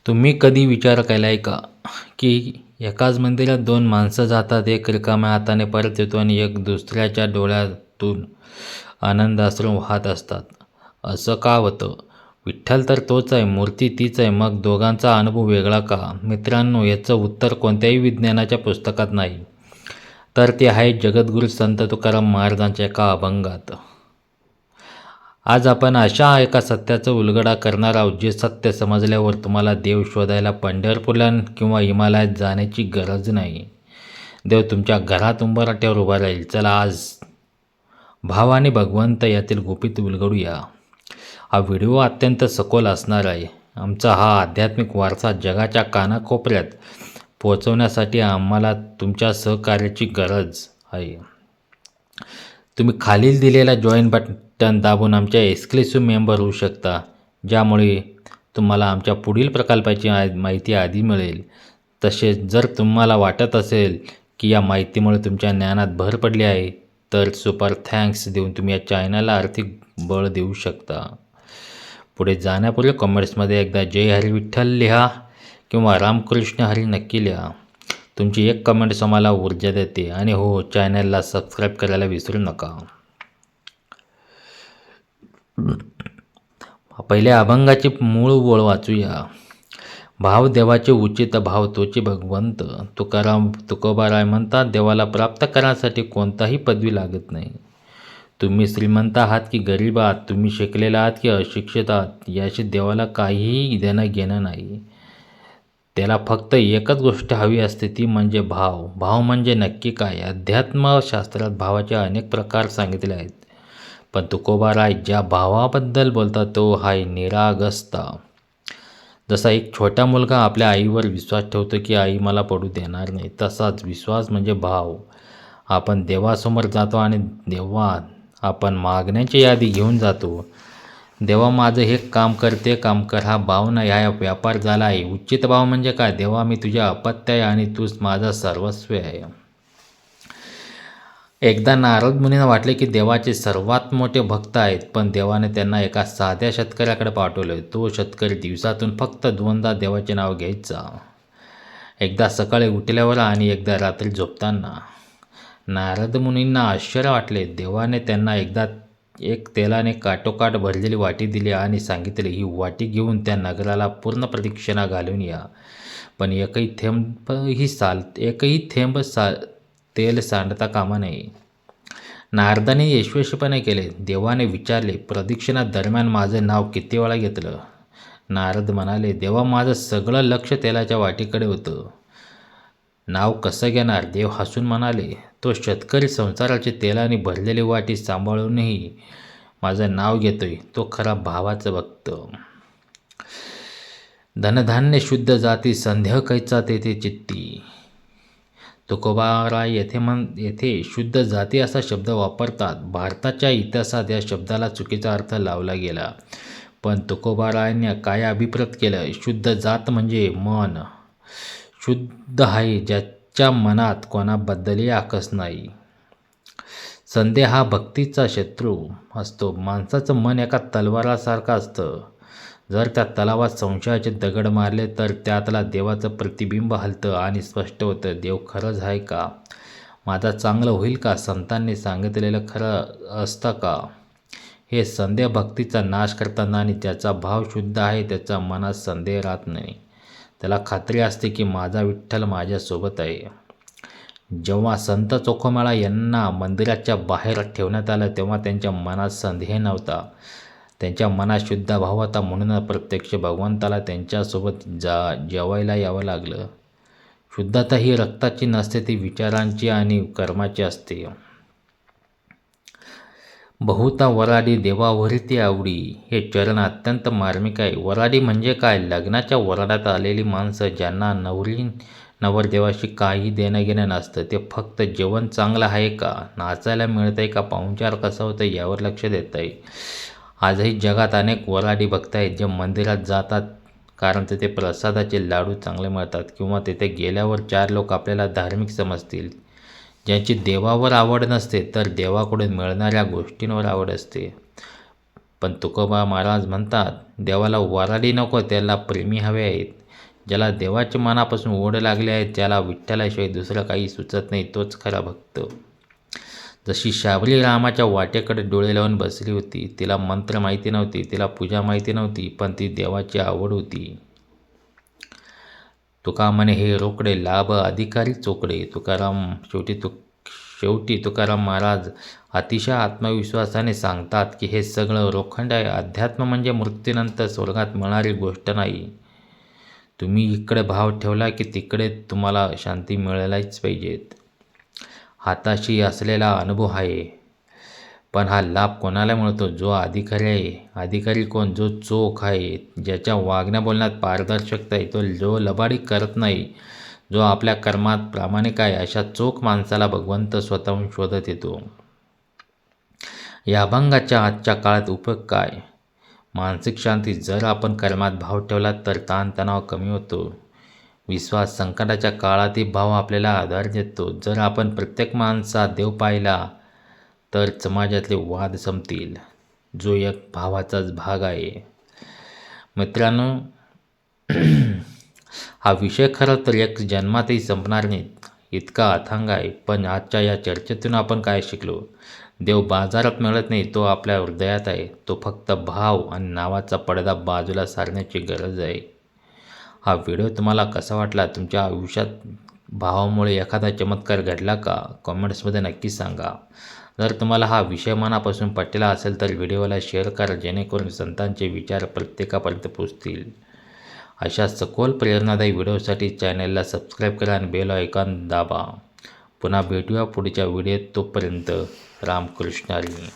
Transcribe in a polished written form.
तुम्ही कधी विचार केलाय का की एकाच मंदिरात दोन माणसं जातात, एक रिकाम्या हाताने परत येतो आणि एक दुसऱ्याच्या डोळ्यातून आनंदाश्रू वाहत असतात. असं का होतं? विठ्ठल तर तोच आहे, मूर्ती तीच आहे, मग दोघांचा अनुभव वेगळा का? मित्रांनो, याचं उत्तर कोणत्याही विज्ञानाच्या पुस्तकात नाही, तर ते आहे जगद्गुरू संत तुकाराम महाराजांच्या एका अभंगात. आज आपण अशा एका सत्याचा उलगडा करणार आहोत, जे सत्य समजल्यावर तुम्हाला देव शोधायला पंढरपूरला किंवा हिमालयात जाण्याची गरज नाही. देव तुमच्या घरात उंबरठ्यावर उभा राहील. चला आज भाव आणि भगवंत यातील गुपित उलगडूया. हा व्हिडिओ अत्यंत सखोल असणार आहे. आमचा हा आध्यात्मिक वारसा जगाच्या कानाकोपऱ्यात पोहोचवण्यासाठी आम्हाला तुमच्या सहकार्याची गरज आहे. तुम्ही खालील दिलेला जॉईन बटन दाबून आमच्या एक्सक्लुसिव्ह मेंबर होऊ शकता, ज्यामुळे तुम्हाला आमच्या पुढील प्रकल्पाची माहिती आधी मिळेल. तसेच जर तुम्हाला वाटत असेल की या माहितीमुळे तुमच्या ज्ञानात भर पडली आहे, तर सुपर थँक्स देऊन तुम्ही या चॅनलला आर्थिक बळ देऊ शकता. पुढे जाण्यापूर्वी कमेंट्समध्ये एकदा जय हरी विठ्ठल लिहा किंवा रामकृष्ण हरी नक्की लिहा. तुमची एक कमेंट्स आम्हाला ऊर्जा देते. आणि हो, चॅनलला सबस्क्राईब करायला विसरू नका. पहिले अभंगाची मूळ ओळ वाचूया. भाव देवाचे उचित भाव तोचे भगवंत. तुकोबाराय म्हणतात, देवाला प्राप्त करण्यासाठी कोणताही पदवी लागत नाही. तुम्ही श्रीमंत आहात की गरीब आहात, तुम्ही शिकलेला आहात की अशिक्षित आहात, याशी देवाला काहीही देणं घेणं नाही. त्याला फक्त एकच गोष्ट हवी असते, ती म्हणजे भाव. भाव म्हणजे नक्की काय? अध्यात्मशास्त्रात भावाचे अनेक प्रकार सांगितले आहेत, पण तुकोबाराय ज्या भावाबद्दल बोलतात तो आहे निरागसता. जसा एक छोटा मुलगा आपल्या आईवर विश्वास ठेवतो की आई मला पडू देणार नाही, तसाच विश्वास म्हणजे भाव. आपण देवासमोर जातो आणि देवा आपण मागण्याची यादी घेऊन जातो. देवा माझं हे काम कर, ते काम कर. हा भाव नाही, हा व्यापार झाला आहे. उचित भाव म्हणजे काय? देवा मी तुझ्या अपत्य आहे आणि तूच माझा सर्वस्व आहे. एकदा नारद मुनींना वाटले की देवाचे सर्वात मोठे भक्त आहेत, पण देवाने त्यांना एका साध्या शेतकऱ्याकडे पाठवले. तो शेतकरी दिवसातून फक्त 2दा देवाचे नाव घ्यायचा, एकदा सकाळी उठल्यावर आणि एकदा रात्री झोपताना. नारद मुनींना आश्चर्य वाटले. देवाने त्यांना एकदा एक तेलाने काठोकाठ भरलेली वाटी दिली आणि सांगितले, ही वाटी घेऊन त्या नगराला पूर्ण प्रदक्षिणा घालून या, पण एकही थेंब तेल सांडता कामा नये. नारदाने यशस्वीपणे केले. देवाने विचारले, प्रदक्षिणा दरम्यान माझं नाव किती वेळा घेतलं? नारद म्हणाले, देवा माझं सगळं लक्ष तेलाच्या वाटीकडे होतं. नाव कसं घेणार? देव हसून म्हणाले, तो शेतकरी संसाराची तेलाने भरलेली वाटी सांभाळूनही माझं नाव घेतोय, तो खरा भावाचा भक्त. धनधान्य शुद्ध जाती, संदेह कैचा तेथे चित्ती. तुकोबाराय येथे शुद्ध जाती असा शब्द वापरतात. भारताच्या इतिहासात या शब्दाला चुकीचा अर्थ लावला गेला, पण तुकोबारायांनी काय अभिप्रेत केलं? शुद्ध जात म्हणजे मन शुद्ध आहे, ज्याच्या मनात कोणाबद्दलही आकस नाही. संदेह हा भक्तीचा शत्रू असतो. माणसाचं मन एका तलवारासारखं असतं. जर त्या तलावात संशयाचे दगड मारले तर त्यातला देवाचं प्रतिबिंब हलतं आणि स्पष्ट होतं, देव खरंच आहे का? माझा चांगलं होईल का? संतांनी सांगितलेलं खरं असतं का? हे संदेह भक्तीचा नाश करताना. आणि ज्याचा भाव शुद्ध आहे त्याच्या मनात संदेह राहत नाही. त्याला खात्री असते की माझा विठ्ठल माझ्यासोबत आहे. जेव्हा संत चोखोमेळा यांना मंदिराच्या बाहेर ठेवण्यात आलं, तेव्हा त्यांच्या मनात संदेह नव्हता. त्यांच्या मनात शुद्ध भाव होता. म्हणून प्रत्यक्ष भगवंताला त्यांच्यासोबत जेवायला यावं लागलं. शुद्धता ही रक्ताची नसते, ती विचारांची आणि कर्माची असते. बहुता वराडी देवावरती आवडी, हे चरण अत्यंत मार्मिक आहे. वराडी म्हणजे काय? लग्नाच्या वराडात आलेली माणसं, ज्यांना नवरदेवाशी काही देणं घेणं नसतं. ते फक्त जेवण चांगलं आहे का, नाचायला मिळतं आहे का, पाहुणचार कसा होतं यावर लक्ष देत आहे. आजही जगात अनेक वराडी भक्त आहेत जे मंदिरात जातात कारण तिथे प्रसादाचे लाडू चांगले मिळतात, किंवा तिथे गेल्यावर 4 लोक आपल्याला धार्मिक समजतील. ज्यांची देवावर आवड नसते, तर देवाकडून मिळणाऱ्या गोष्टींवर आवड असते. पण तुकोबा महाराज म्हणतात, देवाला वराडी नको, त्याला प्रेमी हवे आहेत. ज्याला देवाच्या मनापासून ओढ लागली आहे, त्याला विठ्ठलाशिवाय दुसरं काही सुचत नाही, तोच खरा भक्त. जशी शाबरी रामाच्या वाटेकडे डोळे लावून बसली होती. तिला मंत्र माहिती नव्हती, तिला पूजा माहिती नव्हती, पण ती देवाची आवड होती. तुका म्हणे हे रोकडे, लाभ अधिकारी चोकडे. शेवटी तुकाराम महाराज अतिशय आत्मविश्वासाने सांगतात की हे सगळं रोखंड आहे. अध्यात्म म्हणजे मृत्यूनंतर स्वर्गात मिळणारी गोष्ट नाही. तुम्ही इकडे भाव ठेवला की तिकडे तुम्हाला शांती मिळायलाच पाहिजेत. हाताशी असलेला अनुभव आहे, पण हा लाभ कोणाला मिळतो? जो अधिकारी आहे. अधिकारी कोण? जो चोख आहे, ज्याच्या वागण्या बोलण्यात पारदर्शकता आहे, तो जो लबाडी करत नाही, जो आपल्या कर्मात प्रामाणिक आहे. अशा चोख माणसाला भगवंत स्वतःहून शोधत येतो. या अभंगाच्या आजच्या काळात उपयोग काय? मानसिक शांती. जर आपण कर्मात भाव ठेवला तर ताणतणाव कमी होतो. विश्वास. संकटाच्या काळातही भाव आपल्याला आधार देतो. जर आपण प्रत्येक माणसात देव पाहिला तर समाजातले वाद संपतील. जो एक भावाचाच भाग आहे. मित्रांनो, हा विषय खरं तर एक जन्मातही संपणार नाहीत, इतका अथांग आहे. पण आजच्या या चर्चेतून आपण काय शिकलो? देव बाजारात मिळत नाही, तो आपल्या हृदयात आहे. तो फक्त भाव आणि नावाचा पडदा बाजूला सारण्याची गरज आहे. हा व्हिडिओ तुम्हाला कसा वाटला? तुमच्या आयुष्यात भावामुळे एखादा चमत्कार घडला का? कॉमेंट्समध्ये नक्की सांगा. जर तुम्हाला हा विषय मनापासून पटला असेल तर व्हिडिओला शेअर करा, जेणेकरून संतांचे विचार प्रत्येकापर्यंत पोचतील. अशा सखोल प्रेरणादायी व्हिडिओसाठी चॅनलला सबस्क्राईब करा आणि बेल आयकॉन दाबा. पुन्हा भेटूया पुढच्या व्हिडिओत. तोपर्यंत रामकृष्ण हरी.